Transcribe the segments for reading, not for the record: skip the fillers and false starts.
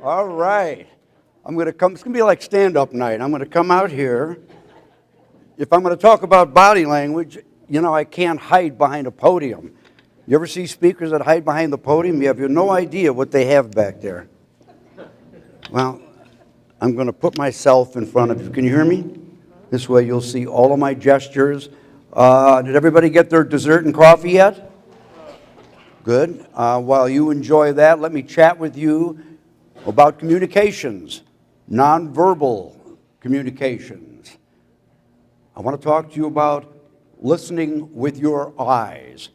All right. It's going to be like stand-up night. I'm going to come out here. If I'm going to talk about body language, I can't hide behind a podium. You ever see speakers that hide behind the podium? You have no idea what they have back there. Well, I'm going to put myself in front of you. Can you hear me? This way you'll see all of my gestures. Did everybody get their dessert and coffee yet? Good. While you enjoy that, let me chat with you about communications, nonverbal communications. I want to talk to you about listening with your eyes.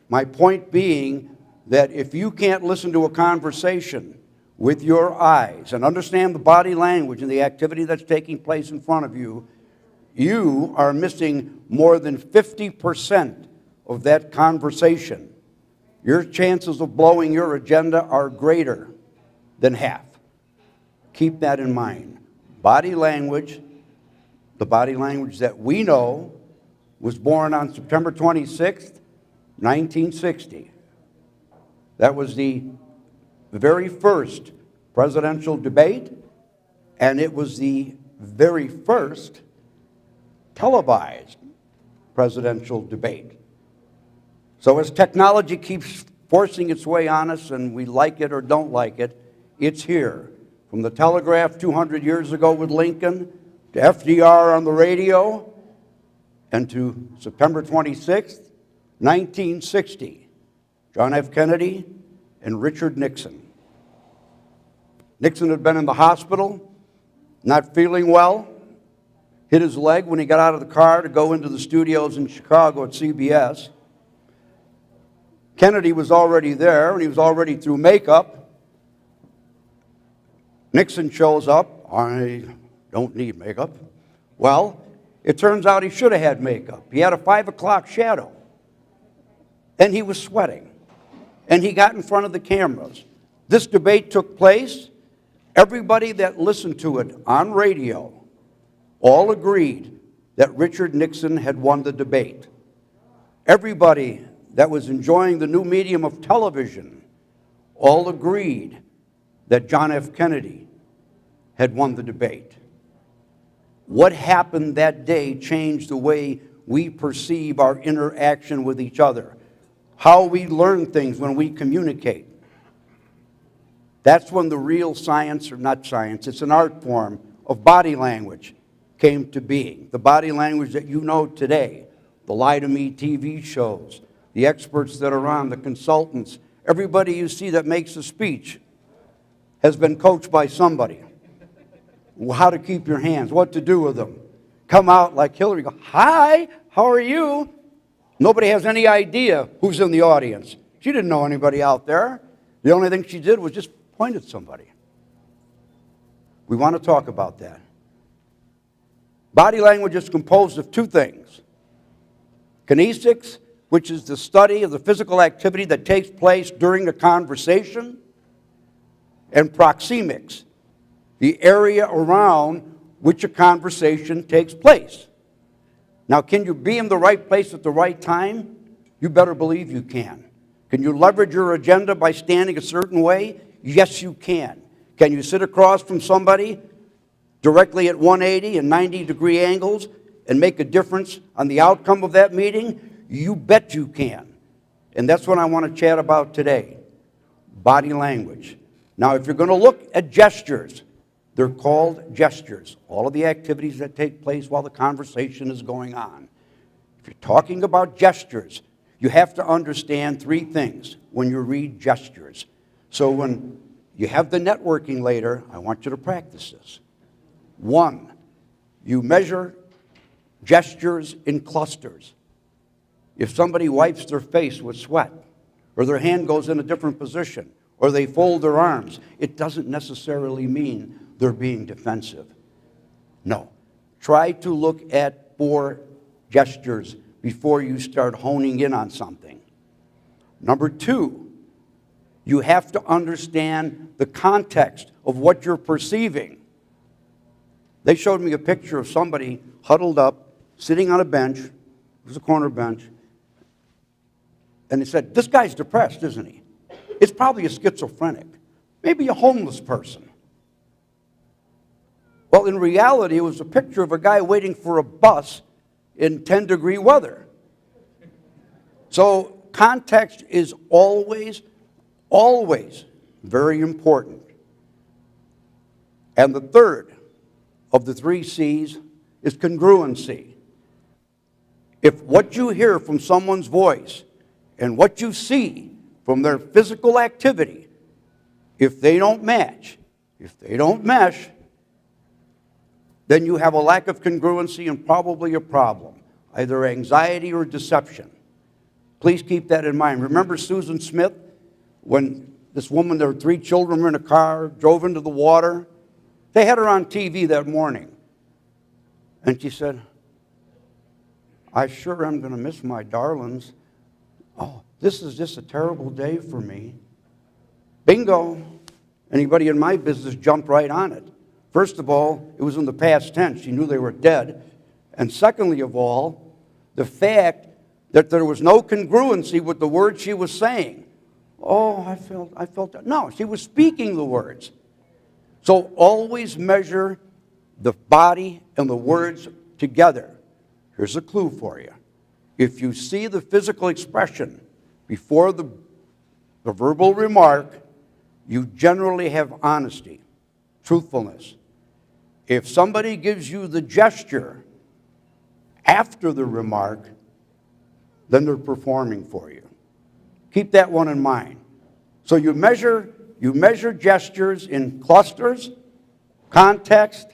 My point being that if you can't listen to a conversation with your eyes and understand the body language and the activity that's taking place in front of you, you are missing more than 50% of that conversation. Your chances of blowing your agenda are greater than half. Keep that in mind. Body language, the body language that we know, was born on September 26th, 1960. That was the very first presidential debate, and it was the very first televised presidential debate. So as technology keeps forcing its way on us, and we like it or don't like it, it's here. From the telegraph 200 years ago with Lincoln, to FDR on the radio, and to September 26th, 1960, John F. Kennedy and Richard Nixon. Nixon had been in the hospital, not feeling well, hit his leg when he got out of the car to go into the studios in Chicago at CBS. Kennedy was already there, and he was already through makeup. Nixon shows up. I don't need makeup. Well, it turns out he should have had makeup. He had a 5 o'clock shadow. And he was sweating. And he got in front of the cameras. This debate took place. Everybody that listened to it on radio all agreed that Richard Nixon had won the debate. Everybody that was enjoying the new medium of television all agreed that John F. Kennedy had won the debate. What happened that day changed the way we perceive our interaction with each other, how we learn things when we communicate. That's when the real science, or not science, it's an art form of body language came to being. The body language that you know today, the Lie to Me TV shows, the experts that are on, the consultants, everybody you see that makes a speech has been coached by somebody. How to keep your hands, what to do with them. Come out like Hillary, go, hi, how are you? Nobody has any idea who's in the audience. She didn't know anybody out there. The only thing she did was just point at somebody. We want to talk about that. Body language is composed of two things. Kinesics, which is the study of the physical activity that takes place during a conversation, and proxemics, the area around which a conversation takes place. Now, can you be in the right place at the right time? You better believe you can. Can you leverage your agenda by standing a certain way? Yes, you can. Can you sit across from somebody directly at 180 and 90-degree angles and make a difference on the outcome of that meeting? You bet you can. And that's what I want to chat about today, body language. Now, if you're going to look at gestures, they're called gestures, all of the activities that take place while the conversation is going on. If you're talking about gestures, you have to understand three things when you read gestures. So when you have the networking later, I want you to practice this. 1, you measure gestures in clusters. If somebody wipes their face with sweat, or their hand goes in a different position, or they fold their arms, it doesn't necessarily mean they're being defensive. No. Try to look at 4 gestures before you start honing in on something. Number 2, you have to understand the context of what you're perceiving. They showed me a picture of somebody huddled up, sitting on a bench. It was a corner bench. And they said, this guy's depressed, isn't he? It's probably a schizophrenic. maybe a homeless person. Well, in reality, it was a picture of a guy waiting for a bus in 10-degree weather. So context is always, always very important. And the third of the 3 C's is congruency. If what you hear from someone's voice and what you see from their physical activity, if they don't match, if they don't mesh, then you have a lack of congruency and probably a problem, either anxiety or deception. Please keep that in mind. Remember Susan Smith, when this woman, their 3 children were in a car, drove into the water? They had her on TV that morning. And she said, I sure am going to miss my darlings. Oh, this is just a terrible day for me. Bingo. Anybody in my business jumped right on it. First of all, it was in the past tense. She knew they were dead. And secondly of all, the fact that there was no congruency with the words she was saying. Oh, I felt that. No, she was speaking the words. So always measure the body and the words together. Here's a clue for you. If you see the physical expression before the verbal remark, you generally have honesty, truthfulness. If somebody gives you the gesture after the remark, then they're performing for you. Keep that one in mind. So you measure gestures in clusters, context,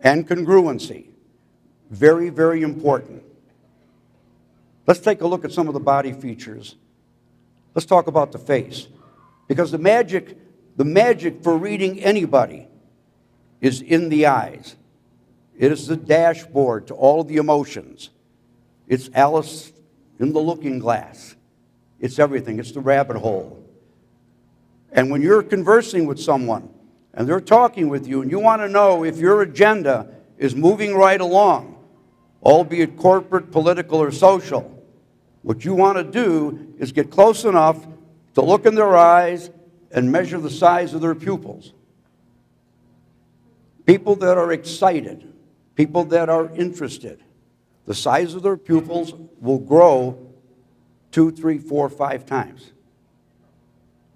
and congruency. Very, very important. Let's take a look at some of the body features. Let's talk about the face. Because the magic for reading anybody is in the eyes. It is the dashboard to all of the emotions. It's Alice in the looking glass. It's everything. It's the rabbit hole. And when you're conversing with someone and they're talking with you and you want to know if your agenda is moving right along, albeit corporate, political, or social, what you want to do is get close enough to look in their eyes and measure the size of their pupils. People that are excited, people that are interested, the size of their pupils will grow 2, 3, 4, 5 times.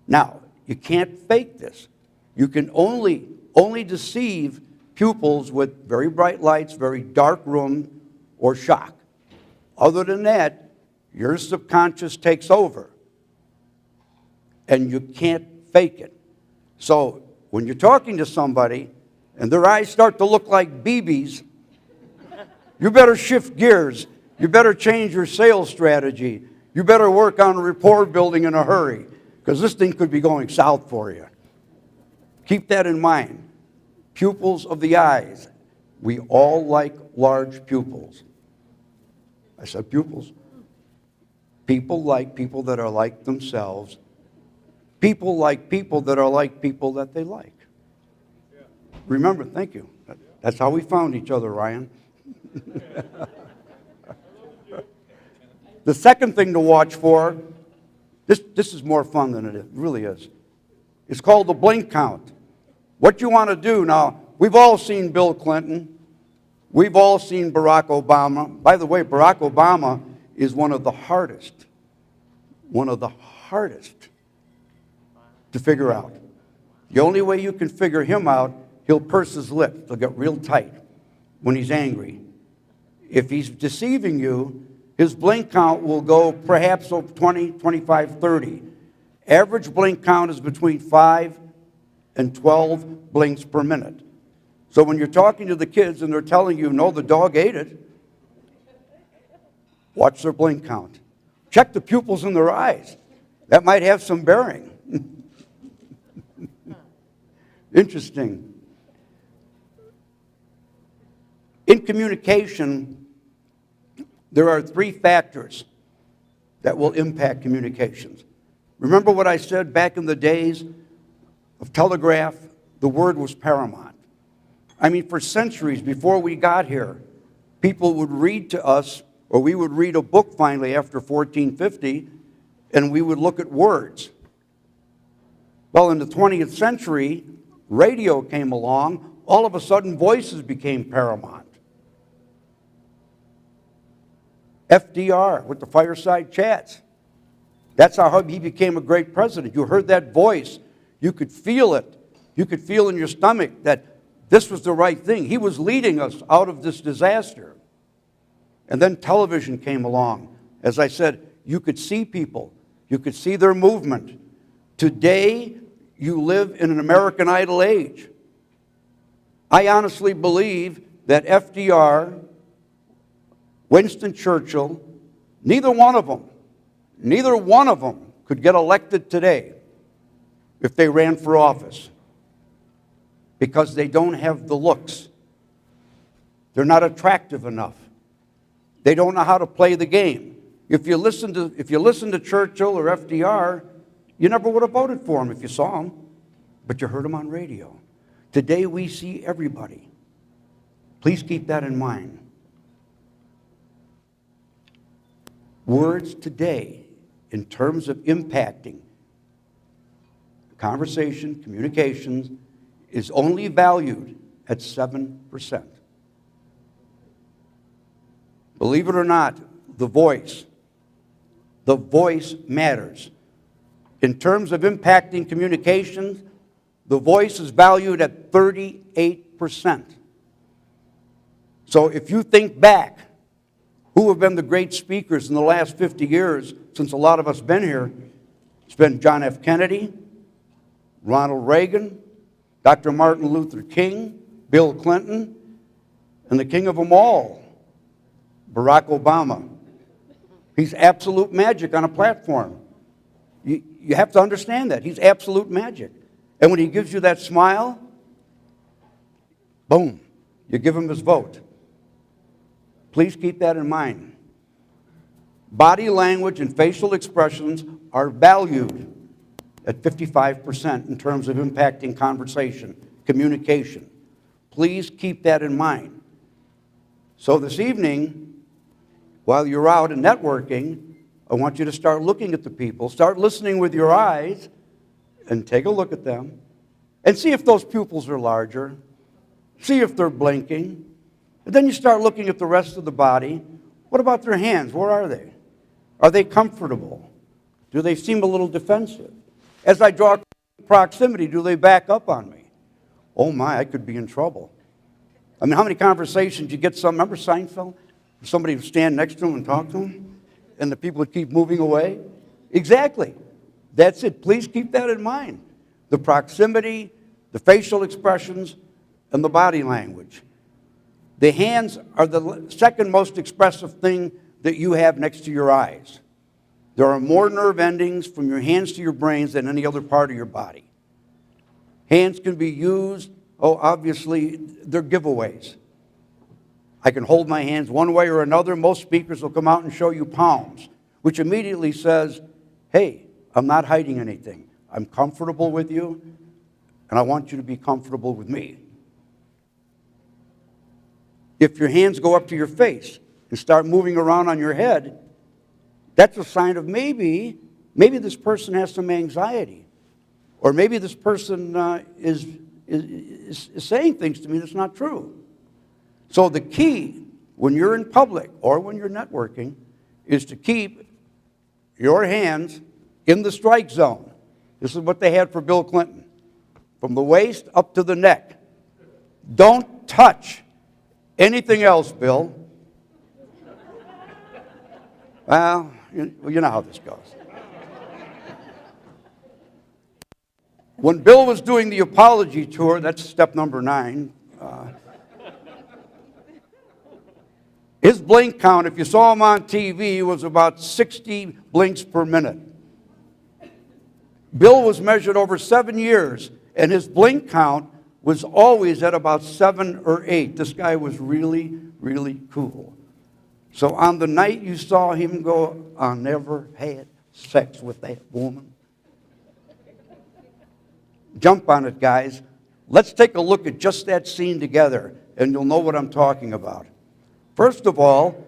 Now, you can't fake this. You can only deceive pupils with very bright lights, very dark room, or shock. Other than that, your subconscious takes over. And you can't fake it. So when you're talking to somebody and their eyes start to look like BBs, you better shift gears. You better change your sales strategy. You better work on rapport building in a hurry, because this thing could be going south for you. Keep that in mind. Pupils of the eyes. We all like large pupils. I said pupils. People like people that are like themselves. People like people that are like people that they like. Remember, thank you. That's how we found each other, Ryan. The second thing to watch for, this is more fun than it really is. It's called the blink count. What you want to do now, we've all seen Bill Clinton. We've all seen Barack Obama. By the way, Barack Obama is one of the hardest to figure out. The only way you can figure him out, he'll purse his lips. They'll get real tight when he's angry. If he's deceiving you, his blink count will go perhaps over 20, 25, 30. Average blink count is between 5 and 12 blinks per minute. So when you're talking to the kids and they're telling you, no, the dog ate it, watch their blink count. Check the pupils in their eyes. That might have some bearing. Interesting. In communication, there are 3 factors that will impact communications. Remember what I said back in the days of telegraph? The word was paramount. I mean, for centuries before we got here, people would read to us, or we would read a book finally after 1450, and we would look at words. Well, in the 20th century, radio came along. All of a sudden, voices became paramount. FDR with the fireside chats. That's how he became a great president. You heard that voice. You could feel it. You could feel in your stomach that this was the right thing. He was leading us out of this disaster. And then television came along. As I said, you could see people. You could see their movement. Today, you live in an American Idol age. I honestly believe that FDR, Winston Churchill, neither one of them could get elected today if they ran for office, because they don't have the looks. They're not attractive enough. They don't know how to play the game. If you listen to Churchill or FDR, you never would have voted for him if you saw him, but you heard him on radio. Today we see everybody. Please keep that in mind. Words today, in terms of impacting conversation, communications, is only valued at 7%. Believe it or not, the voice matters. In terms of impacting communications, the voice is valued at 38%. So if you think back, who have been the great speakers in the last 50 years, since a lot of us have been here? It's been John F. Kennedy, Ronald Reagan, Dr. Martin Luther King, Bill Clinton, and the king of them all, Barack Obama. He's absolute magic on a platform. You have to understand that. He's absolute magic. And when he gives you that smile, boom, you give him his vote. Please keep that in mind. Body language and facial expressions are valued at 55% in terms of impacting conversation, communication. Please keep that in mind. So this evening, while you're out and networking, I want you to start looking at the people, start listening with your eyes, and take a look at them, and see if those pupils are larger, see if they're blinking. And then you start looking at the rest of the body. What about their hands? Where are they? Are they comfortable? Do they seem a little defensive? As I draw proximity, do they back up on me? Oh my, I could be in trouble. I mean, how many conversations you get remember Seinfeld? Somebody would stand next to him and talk to him, and the people would keep moving away? Exactly. That's it. Please keep that in mind. The proximity, the facial expressions, and the body language. The hands are the second most expressive thing that you have next to your eyes. There are more nerve endings from your hands to your brains than any other part of your body. Hands can be used, obviously, they're giveaways. I can hold my hands one way or another. Most speakers will come out and show you palms, which immediately says, hey, I'm not hiding anything. I'm comfortable with you, and I want you to be comfortable with me. If your hands go up to your face and start moving around on your head, that's a sign of maybe this person has some anxiety. Or maybe this person is saying things to me that's not true. So the key when you're in public or when you're networking is to keep your hands in the strike zone. This is what they had for Bill Clinton. From the waist up to the neck. Don't touch anything else, Bill. Well, you know how this goes. When Bill was doing the apology tour, that's step number 9, his blink count, if you saw him on TV, was about 60 blinks per minute. Bill was measured over 7 years, and his blink count was always at about 7 or 8. This guy was really, really cool. So on the night you saw him go, I never had sex with that woman. Jump on it, guys. Let's take a look at just that scene together, and you'll know what I'm talking about. First of all,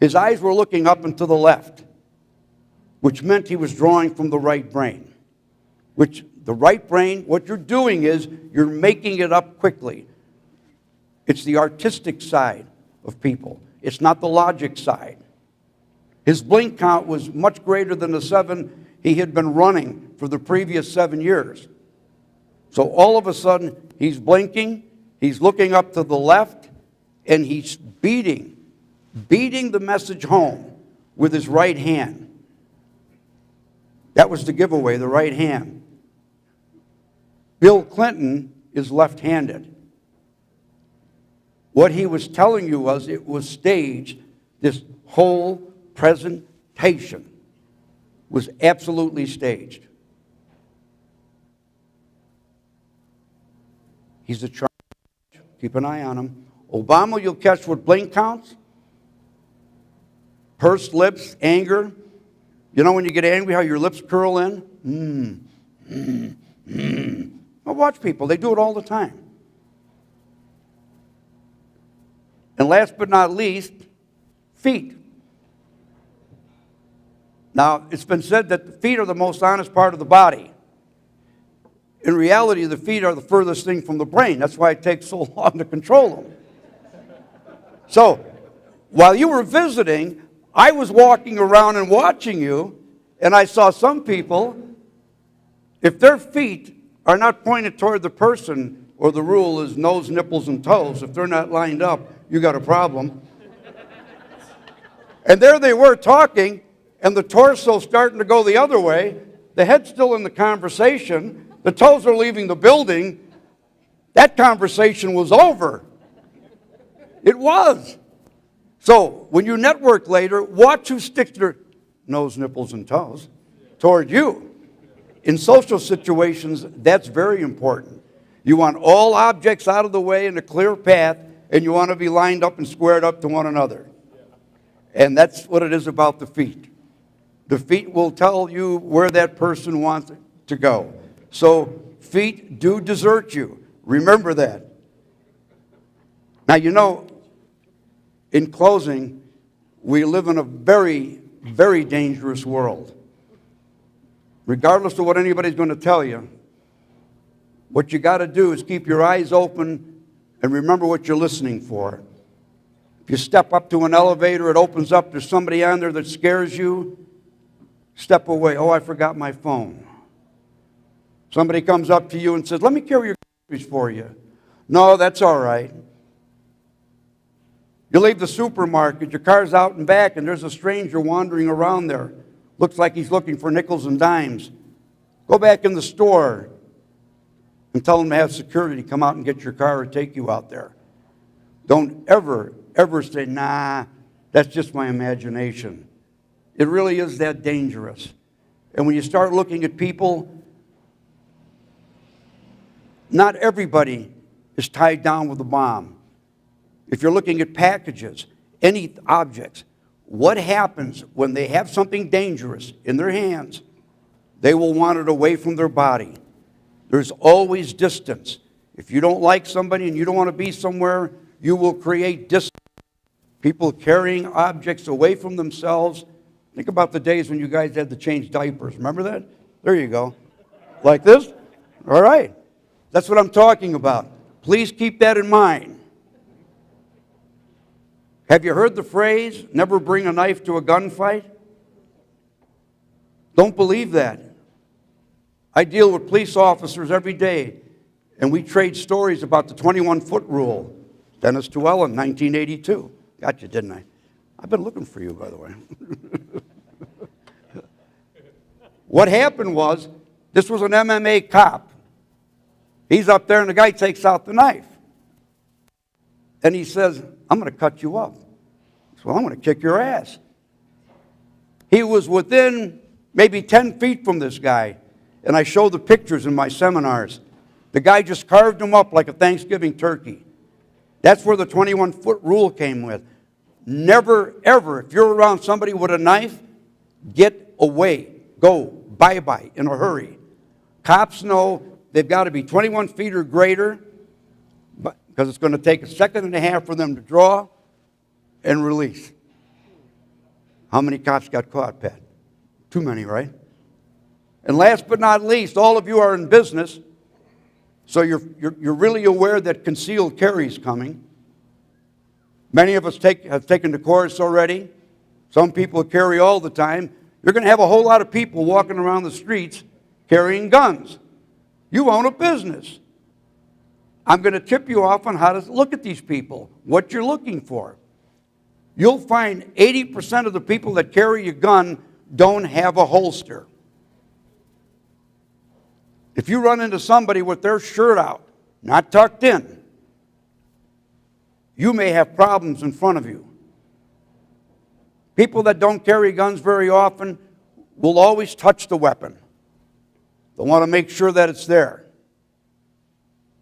his eyes were looking up and to the left, which meant he was drawing from the right brain, which The right brain, what you're doing is you're making it up quickly. It's the artistic side of people. It's not the logic side. His blink count was much greater than the 7 he had been running for the previous 7 years. So all of a sudden, he's blinking, he's looking up to the left, and he's beating the message home with his right hand. That was the giveaway, the right hand. Bill Clinton is left-handed. What he was telling you was it was staged. This whole presentation was absolutely staged. He's a charge. Keep an eye on him. Obama, you'll catch with blink counts, pursed lips, anger. You know when you get angry how your lips curl in? Well, watch people. They do it all the time. And last but not least, feet. Now, it's been said that the feet are the most honest part of the body. In reality, the feet are the furthest thing from the brain. That's why it takes so long to control them. So, while you were visiting, I was walking around and watching you, and I saw some people, if their feet are not pointed toward the person, or the rule is nose, nipples, and toes, if they're not lined up, you got a problem. And there they were talking, and the torso starting to go the other way, the head's still in the conversation, the toes are leaving the building. That conversation was over. It was. So when you network later, watch who sticks their nose, nipples, and toes toward you. In social situations, that's very important. You want all objects out of the way in a clear path, and you want to be lined up and squared up to one another. And that's what it is about the feet. The feet will tell you where that person wants to go. So feet do desert you. Remember that. Now, you know, in closing, we live in a very, very dangerous world. Regardless of what anybody's going to tell you, what you got to do is keep your eyes open and remember what you're listening for. If you step up to an elevator, it opens up, there's somebody on there that scares you, step away. Oh, I forgot my phone. Somebody comes up to you and says, let me carry your groceries for you. No, that's all right. You leave the supermarket, your car's out and back, and there's a stranger wandering around there. Looks like he's looking for nickels and dimes. Go back in the store and tell them to have security come out and get your car or take you out there. Don't ever, ever say, nah, that's just my imagination. It really is that dangerous. And when you start looking at people, not everybody is tied down with a bomb. If you're looking at packages, any objects, what happens when they have something dangerous in their hands? They will want it away from their body. There's always distance. If you don't like somebody and you don't want to be somewhere, you will create distance. People carrying objects away from themselves. Think about the days when you guys had to change diapers. Remember that? There you go. Like this? All right. That's what I'm talking about. Please keep that in mind. Have you heard the phrase, never bring a knife to a gunfight? Don't believe that. I deal with police officers every day, and we trade stories about the 21-foot rule. Dennis Tuellen, 1982. Got you, didn't I? I've been looking for you, by the way. What happened was, this was an MMA cop. He's up there, and the guy takes out the knife. And he says, I'm going to cut you up. So I'm going to kick your ass. He was within maybe 10 feet from this guy, and I show the pictures in my seminars. The guy just carved him up like a Thanksgiving turkey. That's where the 21-foot rule came with. Never, ever, if you're around somebody with a knife, get away. Go, bye-bye, in a hurry. Cops know they've got to be 21 feet or greater, because it's going to take a second and a half for them to draw and release. How many cops got caught, Pat? Too many, right? And last but not least, all of you are in business, so you're really aware that concealed carry is coming. Many of us have taken the course already. Some people carry all the time. You're going to have a whole lot of people walking around the streets carrying guns. You own a business. I'm going to tip you off on how to look at these people, what you're looking for. You'll find 80% of the people that carry a gun don't have a holster. If you run into somebody with their shirt out, not tucked in, you may have problems in front of you. People that don't carry guns very often will always touch the weapon. They want to make sure that it's there.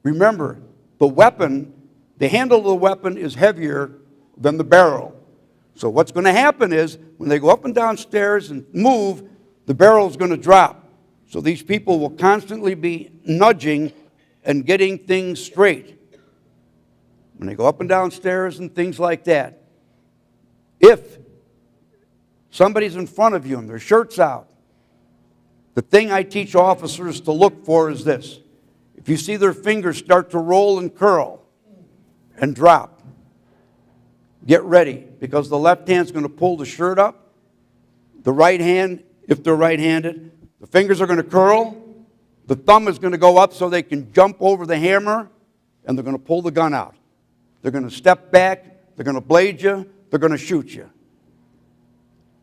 Remember, the weapon, the handle of the weapon is heavier than the barrel. So what's going to happen is when they go up and down stairs and move, the barrel is going to drop. So these people will constantly be nudging and getting things straight when they go up and down stairs and things like that. If somebody's in front of you and their shirt's out, the thing I teach officers to look for is this. If you see their fingers start to roll and curl and drop, get ready, because the left hand's going to pull the shirt up. The right hand, if they're right-handed, the fingers are going to curl. The thumb is going to go up so they can jump over the hammer, and they're going to pull the gun out. They're going to step back. They're going to blade you. They're going to shoot you.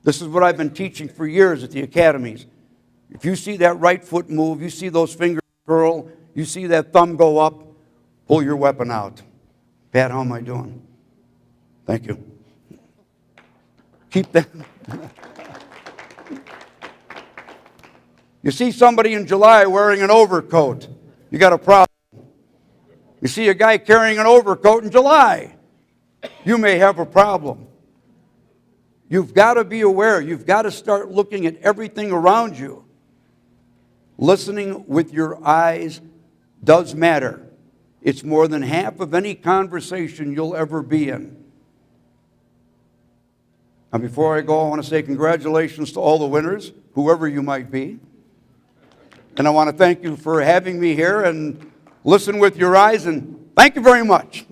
This is what I've been teaching for years at the academies. If you see that right foot move, you see those fingers curl, you see that thumb go up, pull your weapon out. Pat, how am I doing? Thank you. Keep that. You see somebody in July wearing an overcoat, you got a problem. You see a guy carrying an overcoat in July, you may have a problem. You've got to be aware. You've got to start looking at everything around you. Listening with your eyes does matter. It's more than half of any conversation you'll ever be in. And before I go, I want to say congratulations to all the winners, whoever you might be. And I want to thank you for having me here, and listen with your eyes, and thank you very much.